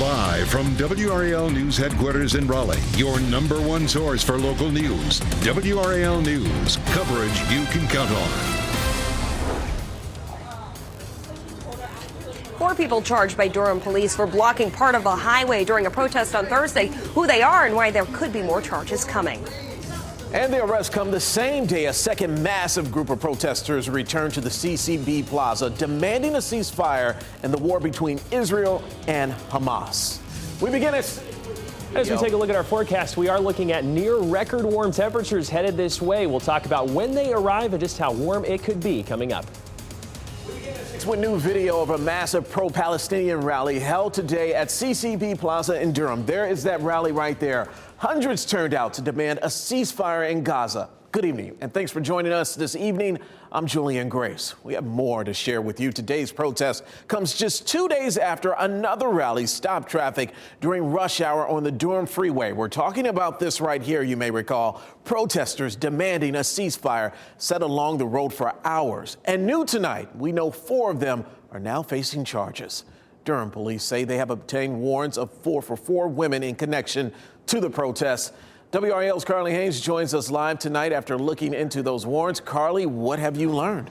Live from WRAL News Headquarters in Raleigh, your number one source for local news. WRAL News, coverage you can count on. 4 people charged by Durham police for blocking part of the highway during a protest on Thursday. Who they are and why there could be more charges coming. And the arrests come the same day a second massive group of protesters returned to the CCB Plaza, demanding a ceasefire in the war between Israel and Hamas. We begin as we take a look at our forecast, we are looking at near record warm temperatures headed this way. We'll talk about when they arrive and just how warm it could be coming up. With new video of a massive pro-Palestinian rally held today at CCB Plaza in Durham. There is that rally right there. Hundreds turned out to demand a ceasefire in Gaza. Good evening, and thanks for joining us this evening. I'm Julian Grace. We have more to share with you. Today's protest comes just 2 days after another rally stopped traffic during rush hour on the Durham Freeway. We're talking about this right here, you may recall. Protesters demanding a ceasefire set along the road for hours. And new tonight, we know 4 of them are now facing charges. Durham police say they have obtained warrants for 4 women in connection to the protests. WRAL's Carly Haynes joins us live tonight after looking into those warrants. Carly, what have you learned?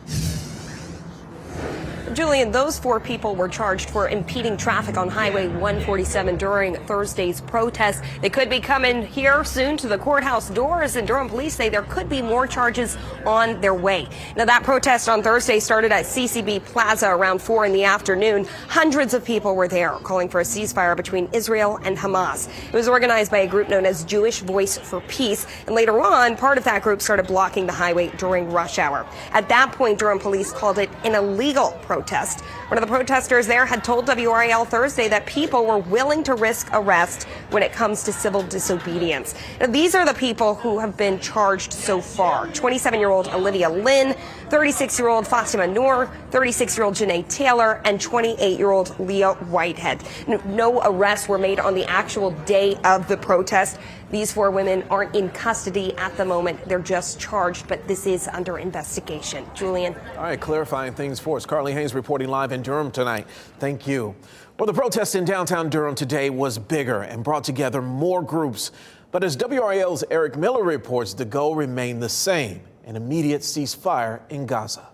Julian, those 4 people were charged for impeding traffic on Highway 147 during Thursday's protest. They could be coming here soon to the courthouse doors, and Durham police say there could be more charges on their way. Now, that protest on Thursday started at CCB Plaza around 4 in the afternoon. Hundreds of people were there calling for a ceasefire between Israel and Hamas. It was organized by a group known as Jewish Voice for Peace, and later on, part of that group started blocking the highway during rush hour. At that point, Durham police called it an illegal protest. One of the protesters there had told WRAL Thursday that people were willing to risk arrest when it comes to civil disobedience. Now, these are the people who have been charged so far. 27-year-old Olivia Lynn, 36-year-old Fatima Noor, 36-year-old Janae Taylor, and 28-year-old Leah Whitehead. No arrests were made on the actual day of the protest. These 4 women aren't in custody at the moment. They're just charged, but this is under investigation. Julian. All right, clarifying things for us. Carly Haynes reporting live in Durham tonight. Thank you. Well, the protest in downtown Durham today was bigger and brought together more groups. But as WRAL's Eric Miller reports, the goal remained the same, an immediate ceasefire in Gaza.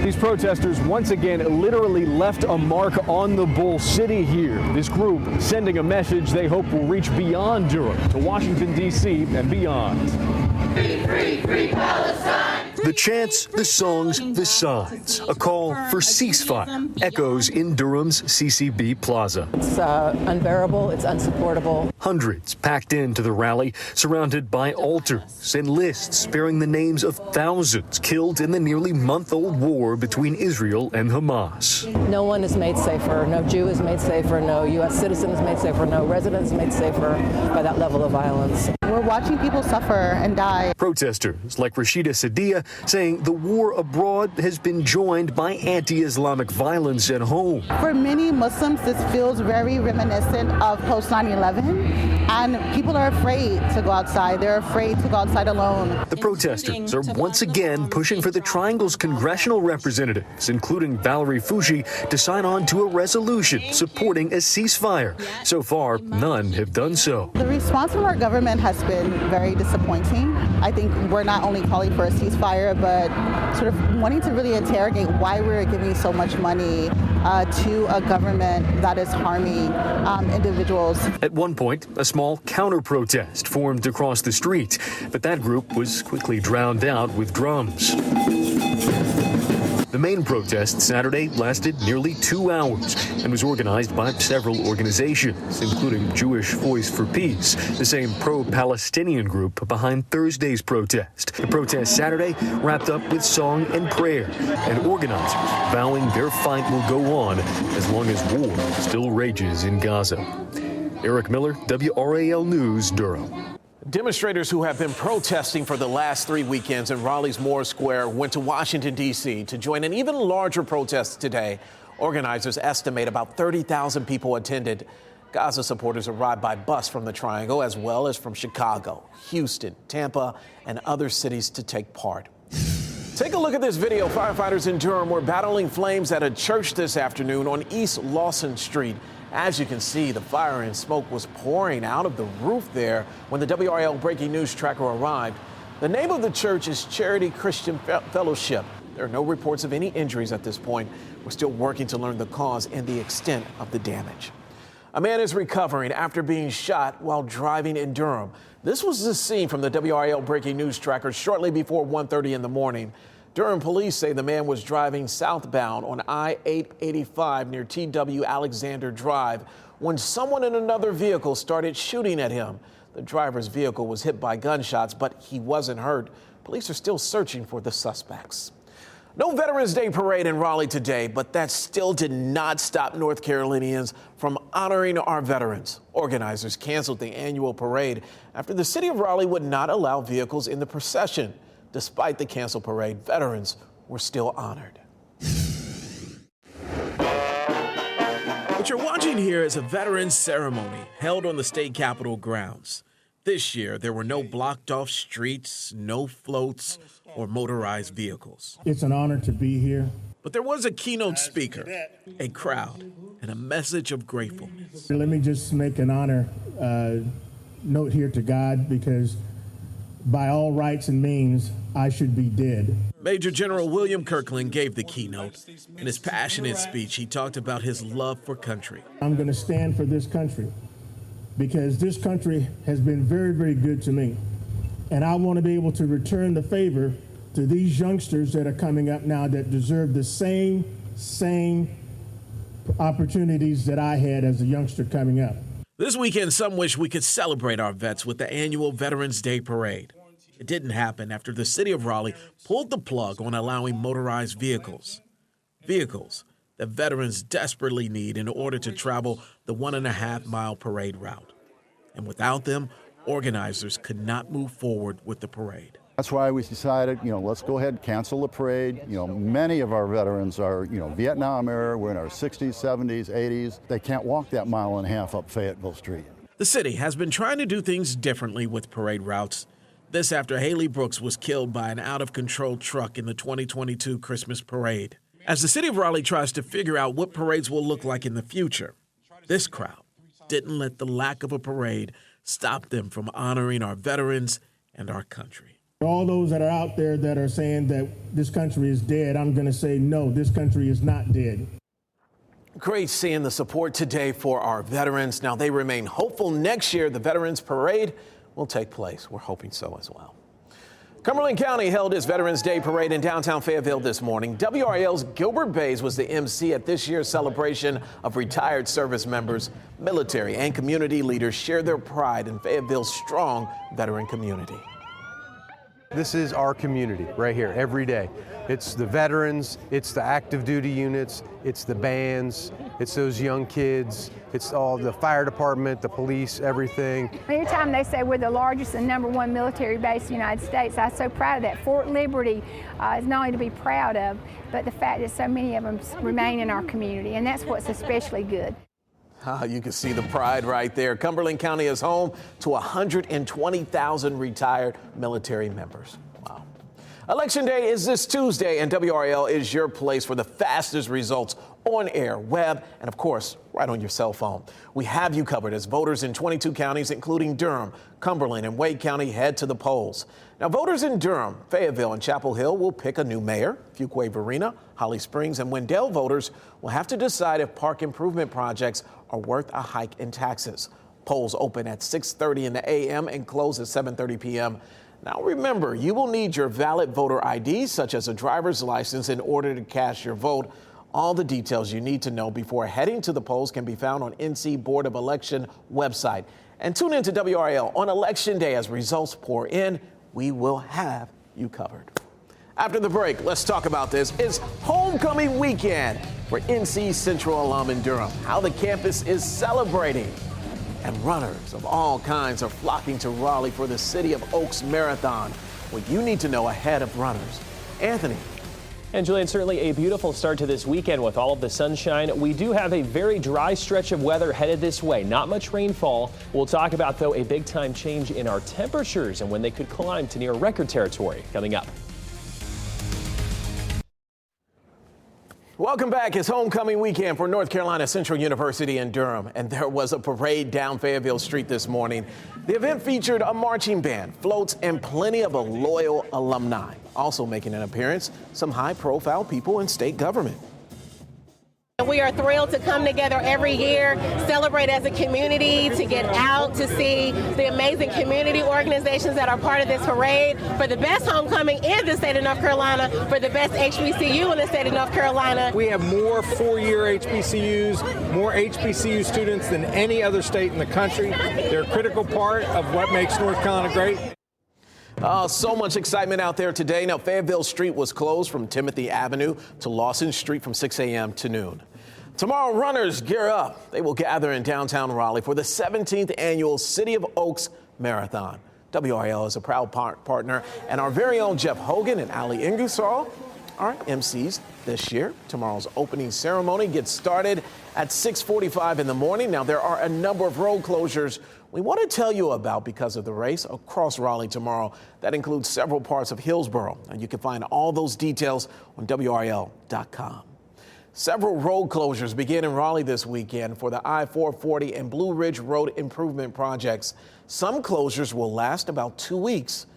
These protesters once again literally left a mark on the Bull City here. This group sending a message they hope will reach beyond Durham to Washington, D.C. and beyond. Free, free, free Palestine! The chants, the songs, the signs. A call for ceasefire echoes in Durham's CCB Plaza. It's unbearable. It's unsupportable. Hundreds packed into the rally, surrounded by altars and lists bearing the names of thousands killed in the nearly month-old war between Israel and Hamas. No one is made safer. No Jew is made safer. No U.S. citizen is made safer. No resident is made safer by that level of violence. We're watching people suffer and die. Protesters like Rashida Sadia saying the war abroad has been joined by anti-Islamic violence at home. For many Muslims, this feels very reminiscent of post 9/11, and people are afraid to go outside. They're afraid to go outside alone. The protesters are once again pushing for the Triangle's congressional representatives, including Valerie Foushee, to sign on to a resolution supporting a ceasefire. So far, none have done so. The response from our government has been very disappointing. I think we're not only calling for a ceasefire, but sort of wanting to really interrogate why we're giving so much money to a government that is harming individuals. At one point, a small counter-protest formed across the street, but that group was quickly drowned out with drums. The main protest Saturday lasted nearly 2 hours and was organized by several organizations, including Jewish Voice for Peace, the same pro-Palestinian group behind Thursday's protest. The protest Saturday wrapped up with song and prayer, and organizers vowing their fight will go on as long as war still rages in Gaza. Eric Miller, WRAL News, Durham. Demonstrators who have been protesting for the last 3 weekends in Raleigh's Moore Square went to Washington, D.C. to join an even larger protest today. Organizers estimate about 30,000 people attended. Gaza supporters arrived by bus from the Triangle, as well as from Chicago, Houston, Tampa, and other cities to take part. Take a look at this video. Firefighters in Durham were battling flames at a church this afternoon on East Lawson Street. As you can see, the fire and smoke was pouring out of the roof there when the WRAL breaking news tracker arrived. The name of the church is Charity Christian Fellowship. There are no reports of any injuries at this point. We're still working to learn the cause and the extent of the damage. A man is recovering after being shot while driving in Durham. This was the scene from the WRAL breaking news tracker shortly before 1:30 in the morning. Durham police say the man was driving southbound on I-885 near T.W. Alexander Drive when someone in another vehicle started shooting at him. The driver's vehicle was hit by gunshots, but he wasn't hurt. Police are still searching for the suspects. No Veterans Day parade in Raleigh today, but that still did not stop North Carolinians from honoring our veterans. Organizers canceled the annual parade after the city of Raleigh would not allow vehicles in the procession. Despite the canceled parade, veterans were still honored. What you're watching here is a veterans ceremony held on the state capitol grounds. This year, there were no blocked off streets, no floats, or motorized vehicles. It's an honor to be here. But there was a keynote speaker, a crowd, and a message of gratefulness. Let me just make an honor note here to God, because by all rights and means, I should be dead. Major General William Kirkland gave the keynote. In his passionate speech, he talked about his love for country. I'm going to stand for this country because this country has been very, very good to me. And I want to be able to return the favor to these youngsters that are coming up now that deserve the same opportunities that I had as a youngster coming up. This weekend, some wish we could celebrate our vets with the annual Veterans Day Parade. It didn't happen after the city of Raleigh pulled the plug on allowing motorized vehicles. Vehicles that veterans desperately need in order to travel the 1.5-mile parade route. And without them, organizers could not move forward with the parade. That's why we decided, let's go ahead and cancel the parade. Many of our veterans are, Vietnam era, we're in our 60s, 70s, 80s. They can't walk that 1.5 miles up Fayetteville Street. The city has been trying to do things differently with parade routes. This after Haley Brooks was killed by an out-of-control truck in the 2022 Christmas parade. As the city of Raleigh tries to figure out what parades will look like in the future, this crowd didn't let the lack of a parade stop them from honoring our veterans and our country. All those that are out there that are saying that this country is dead, I'm going to say no, this country is not dead. Great seeing the support today for our veterans. Now they remain hopeful next year the Veterans Parade will take place. We're hoping so as well. Cumberland County held its Veterans Day Parade in downtown Fayetteville this morning. WRAL's Gilbert Bays was the MC at this year's celebration of retired service members. Military and community leaders shared their pride in Fayetteville's strong veteran community. This is our community right here every day. It's the veterans, it's the active duty units, it's the bands, it's those young kids, it's all the fire department, the police, everything. Every time they say we're the largest and #1 military base in the United States, I'm so proud of that. Fort Liberty is not only to be proud of, but the fact that so many of them remain in our community, and that's what's especially good. You can see the pride right there. Cumberland County is home to 120,000 retired military members. Wow. Election Day is this Tuesday, and WRAL is your place for the fastest results on air, web, and of course, right on your cell phone. We have you covered as voters in 22 counties, including Durham, Cumberland, and Wade County head to the polls. Now, voters in Durham, Fayetteville, and Chapel Hill will pick a new mayor. Fuquay-Varina, Holly Springs, and Wendell voters will have to decide if park improvement projects are worth a hike in taxes. Polls open at 6:30 in the a.m. and close at 7:30 p.m. Now remember, you will need your valid voter ID, such as a driver's license, in order to cast your vote. All the details you need to know before heading to the polls can be found on NC Board of Election website. And tune in to WRAL on Election Day as results pour in. We will have you covered. After the break, let's talk about this. It's homecoming weekend for NC Central alum in Durham, how the campus is celebrating. And runners of all kinds are flocking to Raleigh for the City of Oaks Marathon. What you need to know ahead of runners. Anthony. And Julian, certainly a beautiful start to this weekend with all of the sunshine. We do have a very dry stretch of weather headed this way. Not much rainfall. We'll talk about, though, a big time change in our temperatures and when they could climb to near record territory coming up. Welcome back. It's homecoming weekend for North Carolina Central University in Durham, and there was a parade down Fayetteville Street this morning. The event featured a marching band, floats, and plenty of loyal alumni. Also making an appearance, some high-profile people in state government. We are thrilled to come together every year, celebrate as a community, to get out to see the amazing community organizations that are part of this parade for the best homecoming in the state of North Carolina, for the best HBCU in the state of North Carolina. We have more four-year HBCUs, more HBCU students than any other state in the country. They're a critical part of what makes North Carolina great. So much excitement out there today. Now, Fayetteville Street was closed from Timothy Avenue to Lawson Street from 6 a.m. to noon. Tomorrow, runners gear up. They will gather in downtown Raleigh for the 17th annual City of Oaks Marathon. WRAL is a proud partner, and our very own Jeff Hogan and Ali Ingersoll are MCs this year. Tomorrow's opening ceremony gets started at 6:45 in the morning. Now, there are a number of road closures we want to tell you about because of the race across Raleigh tomorrow. That includes several parts of Hillsborough, and you can find all those details on WRAL.com. Several road closures begin in Raleigh this weekend for the I-440 and Blue Ridge Road improvement projects. Some closures will last about 2 weeks.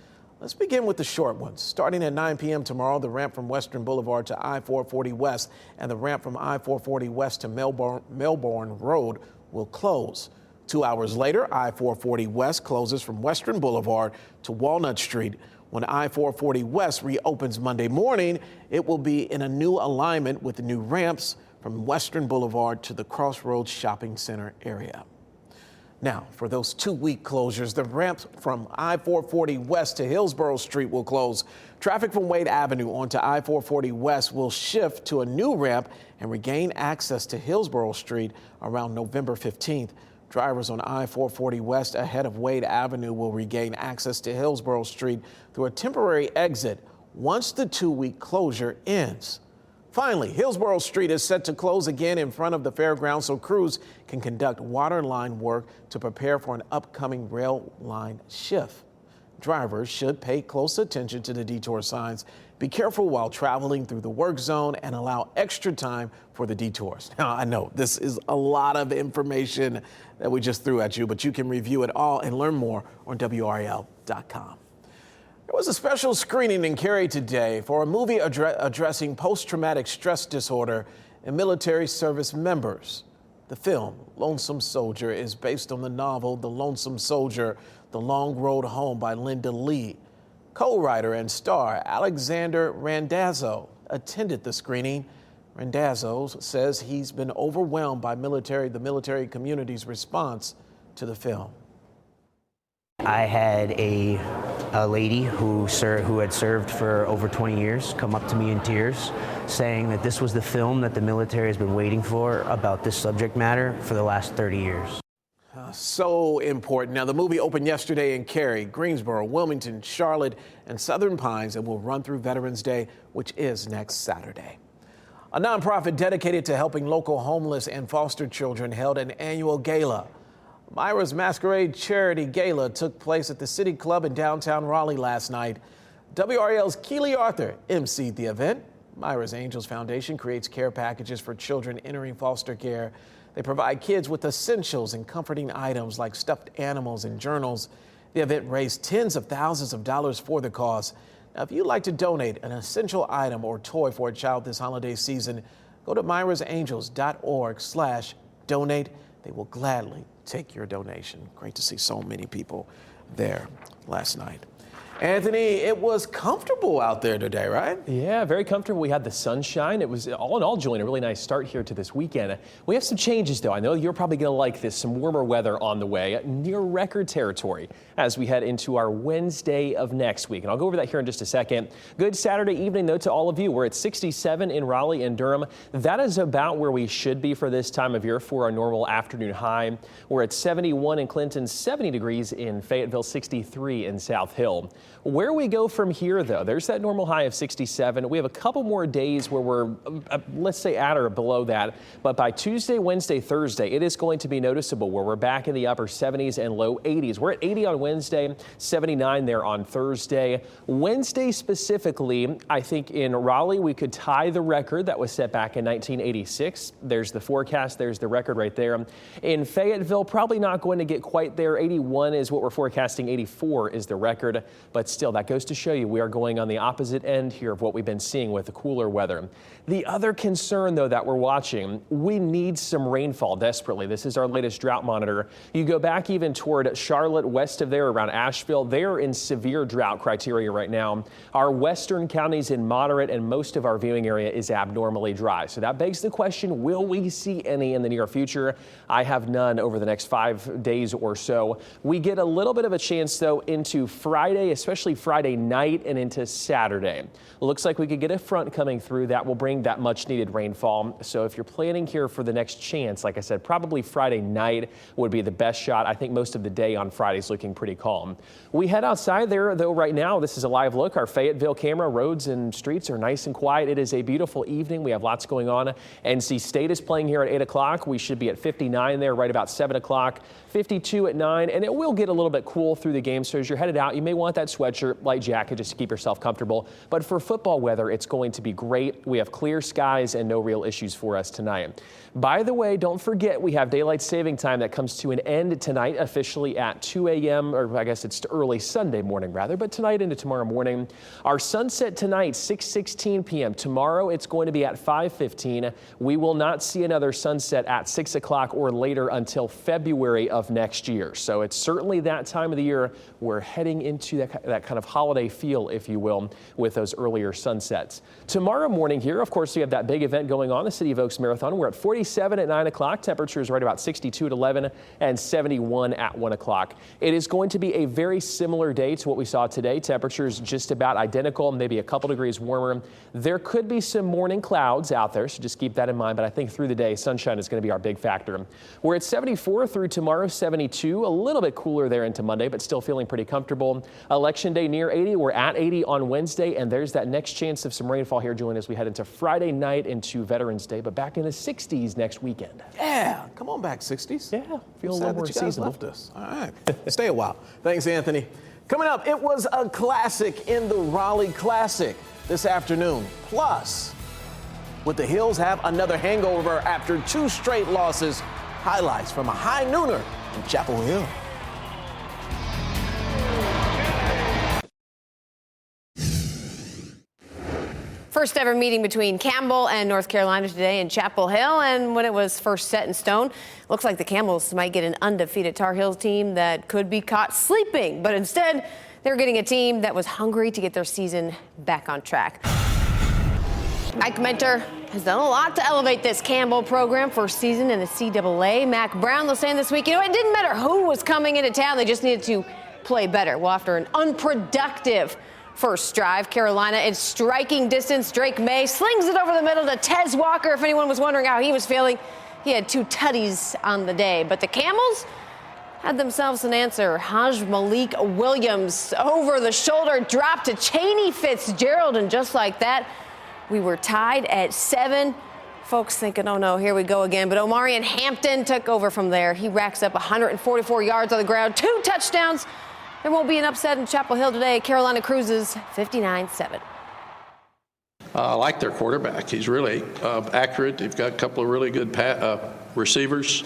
Let's begin with the short ones. Starting at 9 p.m. tomorrow, the ramp from Western Boulevard to I-440 West and the ramp from I-440 West to Melbourne Road will close. 2 hours later, I-440 West closes from Western Boulevard to Walnut Street. When I-440 West reopens Monday morning, it will be in a new alignment with the new ramps from Western Boulevard to the Crossroads Shopping Center area. Now, for those 2-week closures, the ramps from I-440 West to Hillsborough Street will close. Traffic from Wade Avenue onto I-440 West will shift to a new ramp and regain access to Hillsborough Street around November 15th. Drivers on I-440 West ahead of Wade Avenue will regain access to Hillsborough Street through a temporary exit once the 2-week closure ends. Finally, Hillsborough Street is set to close again in front of the fairgrounds so crews can conduct water line work to prepare for an upcoming rail line shift. Drivers should pay close attention to the detour signs. Be careful while traveling through the work zone and allow extra time for the detours. Now, I know this is a lot of information that we just threw at you, but you can review it all and learn more on WRAL.com. There was a special screening in Cary today for a movie addressing post-traumatic stress disorder in military service members. The film, Lonesome Soldier, is based on the novel The Lonesome Soldier, The Long Road Home by Linda Lee. Co-writer and star Alexander Randazzo attended the screening. Randazzo says he's been overwhelmed by the military community's response to the film. I had a lady who had served for over 20 years come up to me in tears saying that this was the film that the military has been waiting for about this subject matter for the last 30 years. So important. Now, the movie opened yesterday in Cary, Greensboro, Wilmington, Charlotte, and Southern Pines, and will run through Veterans Day, which is next Saturday. A nonprofit dedicated to helping local homeless and foster children held an annual gala. Myra's Masquerade Charity Gala took place at the City Club in downtown Raleigh last night. WRAL's Keely Arthur emceed the event. Myra's Angels Foundation creates care packages for children entering foster care. They provide kids with essentials and comforting items like stuffed animals and journals. The event raised tens of thousands of dollars for the cause. Now, if you'd like to donate an essential item or toy for a child this holiday season, go to myrasangels.org/donate. They will gladly take your donation. Great to see so many people there last night. Anthony, it was comfortable out there today, right? Yeah, very comfortable. We had the sunshine. It was, all in all, Julian, a really nice start here to this weekend. We have some changes, though. I know you're probably going to like this. Some warmer weather on the way, near record territory as we head into our Wednesday of next week. And I'll go over that here in just a second. Good Saturday evening, though, to all of you. We're at 67 in Raleigh and Durham. That is about where we should be for this time of year for our normal afternoon high. We're at 71 in Clinton, 70 degrees in Fayetteville, 63 in South Hill. Where we go from here, though, there's that normal high of 67. We have a couple more days where we're, let's say, at or below that. But by Tuesday, Wednesday, Thursday, it is going to be noticeable where we're back in the upper 70s and low 80s. We're at 80 on Wednesday, 79 there on Thursday. Wednesday specifically, I think in Raleigh, we could tie the record that was set back in 1986. There's the forecast. There's the record right there. In Fayetteville, probably not going to get quite there. 81 is what we're forecasting. 84 is the record. But still, that goes to show you we are going on the opposite end here of what we've been seeing with the cooler weather. The other concern, though, that we're watching, we need some rainfall desperately. This is our latest drought monitor. You go back even toward Charlotte, west of there, around Asheville. They're in severe drought criteria right now. Our western counties in moderate, and most of our viewing area is abnormally dry. So that begs the question, will we see any in the near future? I have none over the next 5 days or so. We get a little bit of a chance, though, into Friday, especially Friday night and into Saturday. Looks like we could get a front coming through that will bring that much needed rainfall. So if you're planning here for the next chance, like I said, probably Friday night would be the best shot. I think most of the day on Friday is looking pretty calm. We head outside there, though, right now. This is a live look. Our Fayetteville camera, roads and streets are nice and quiet. It is a beautiful evening. We have lots going on. NC State is playing here at 8 o'clock. We should be at 59 there right about 7 o'clock, 52 at 9, and it will get a little bit cool through the game. So as you're headed out, you may want that sweatshirt, light jacket, just to keep yourself comfortable. But for football weather, it's going to be great. We have clear skies and no real issues for us tonight. By the way, don't forget we have daylight saving time that comes to an end tonight, officially at 2 a.m. or I guess it's early Sunday morning rather, but tonight into tomorrow morning. Our sunset tonight, 6:16 p.m. Tomorrow, it's going to be at 5:15. We will not see another sunset at 6 o'clock or later until February of next year. So it's certainly that time of the year we're heading into that kind of holiday feel, if you will, with those earlier sunsets. Tomorrow morning here, of course, we have that big event going on, the City of Oaks Marathon. We're at 47 at 9 o'clock. Temperatures right about 62 at 11 and 71 at 1 o'clock. It is going to be a very similar day to what we saw today. Temperatures just about identical, maybe a couple degrees warmer. There could be some morning clouds out there, so just keep that in mind. But I think through the day, sunshine is going to be our big factor. We're at 74 through tomorrow, 72, a little bit cooler there into Monday, but still feeling pretty comfortable. Election day near 80. We're at 80 on Wednesday, and there's that next chance of some rainfall here, Julian, as we head into Friday night into Veterans Day, but back in the 60s next weekend. Yeah, come on back, 60s. Yeah, feel a little more seasonal. Left us. All right, stay a while. Thanks, Anthony. Coming up, it was a classic in the Raleigh Classic this afternoon. Plus, would the Hills have another hangover after 2 straight losses? Highlights from a high nooner in Chapel Hill. First ever meeting between Campbell and North Carolina today in Chapel Hill, and when it was first set in stone, looks like the Campbells might get an undefeated Tar Heels team that could be caught sleeping, but instead they're getting a team that was hungry to get their season back on track. Mike Mentor has done a lot to elevate this Campbell program, first season in the CAA. Mac Brownlow saying this week, it didn't matter who was coming into town, they just needed to play better. Well, after an unproductive first drive, Carolina in striking distance. Drake May slings it over the middle to Tez Walker. If anyone was wondering how he was feeling, he had 2 tutties on the day. But the Camels had themselves an answer. Haj Malik Williams over the shoulder drop to Cheney Fitzgerald, and just like that, we were tied at 7. Folks thinking, oh no, here we go again. But Omarion Hampton took over from there. He racks up 144 yards on the ground, 2 touchdowns. There won't be an upset in Chapel Hill today. Carolina cruises 59-7. I like their quarterback. He's really accurate. They've got a couple of really good receivers.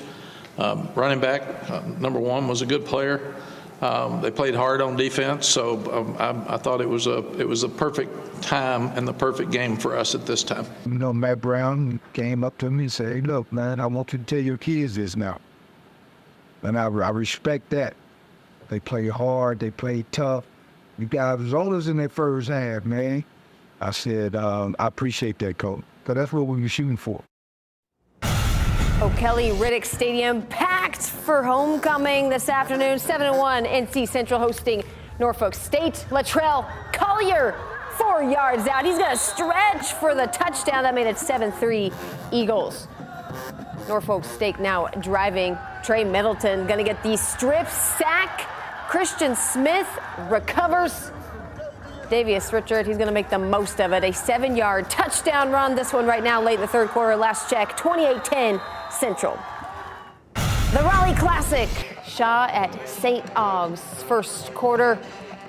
Running back, number 1, was a good player. They played hard on defense, so I thought it was a perfect time and the perfect game for us at this time. Matt Brown came up to me and said, hey, look, man, I want you to tell your kids this now. And I respect that. They play hard. They play tough. You guys was on us in their first half, man. I said, I appreciate that, coach, because that's what we were shooting for. O'Kelly Riddick Stadium packed for homecoming this afternoon. 7-1, NC Central hosting Norfolk State. Latrell Collier, 4 yards out. He's going to stretch for the touchdown. That made it 7-3 Eagles. Norfolk State now driving. Trey Middleton going to get the strip sack. Christian Smith recovers. Davius Richard, he's going to make the most of it. A 7-yard touchdown run. This one right now late in the third quarter. Last check, 28-10 Central. The Raleigh Classic. Shaw at St. Aug's. First quarter,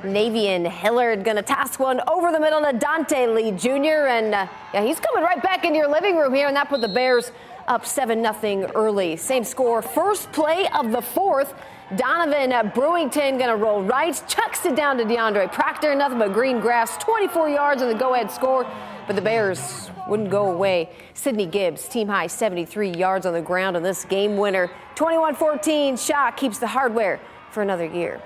Navian Hillard going to toss one over the middle to Dante Lee Jr. And yeah, he's coming right back into your living room here, and that put the Bears up 7-0 early. Same score, first play of the fourth. Donovan Brewington going to roll right, chucks it down to DeAndre Proctor. Nothing but green grass, 24 yards on the go-ahead score. But the Bears wouldn't go away. Sidney Gibbs, team-high 73 yards on the ground on this game winner. 21-14, Shaw keeps the hardware for another year.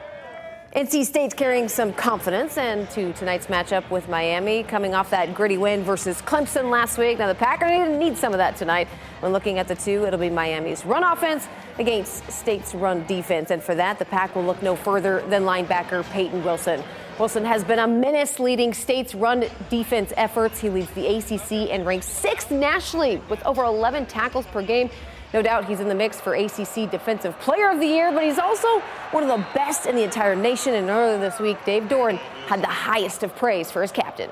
NC State's carrying some confidence and to tonight's matchup with Miami, coming off that gritty win versus Clemson last week. Now the Packers need some of that tonight. When looking at the two, it'll be Miami's run offense against State's run defense. And for that, the Pack will look no further than linebacker Peyton Wilson. Wilson has been a menace leading State's run defense efforts. He leads the ACC and ranks 6th nationally with over 11 tackles per game. No doubt he's in the mix for ACC Defensive Player of the Year, but he's also one of the best in the entire nation. And earlier this week, Dave Doran had the highest of praise for his captain.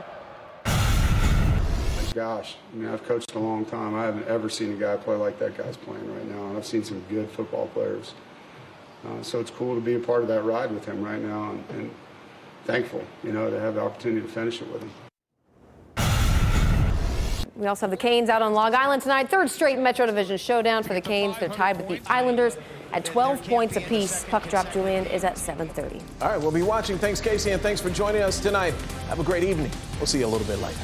Gosh, I mean, I've coached a long time. I haven't ever seen a guy play like that guy's playing right now, and I've seen some good football players. So it's cool to be a part of that ride with him right now, and thankful, you know, to have the opportunity to finish it with him. We also have the Canes out on Long Island tonight. Third straight Metro Division showdown for the Canes. They're tied with the Islanders at 12 points apiece. Puck drop, Julian, is at 7:30. All right, we'll be watching. Thanks, Casey, and thanks for joining us tonight. Have a great evening. We'll see you a little bit later.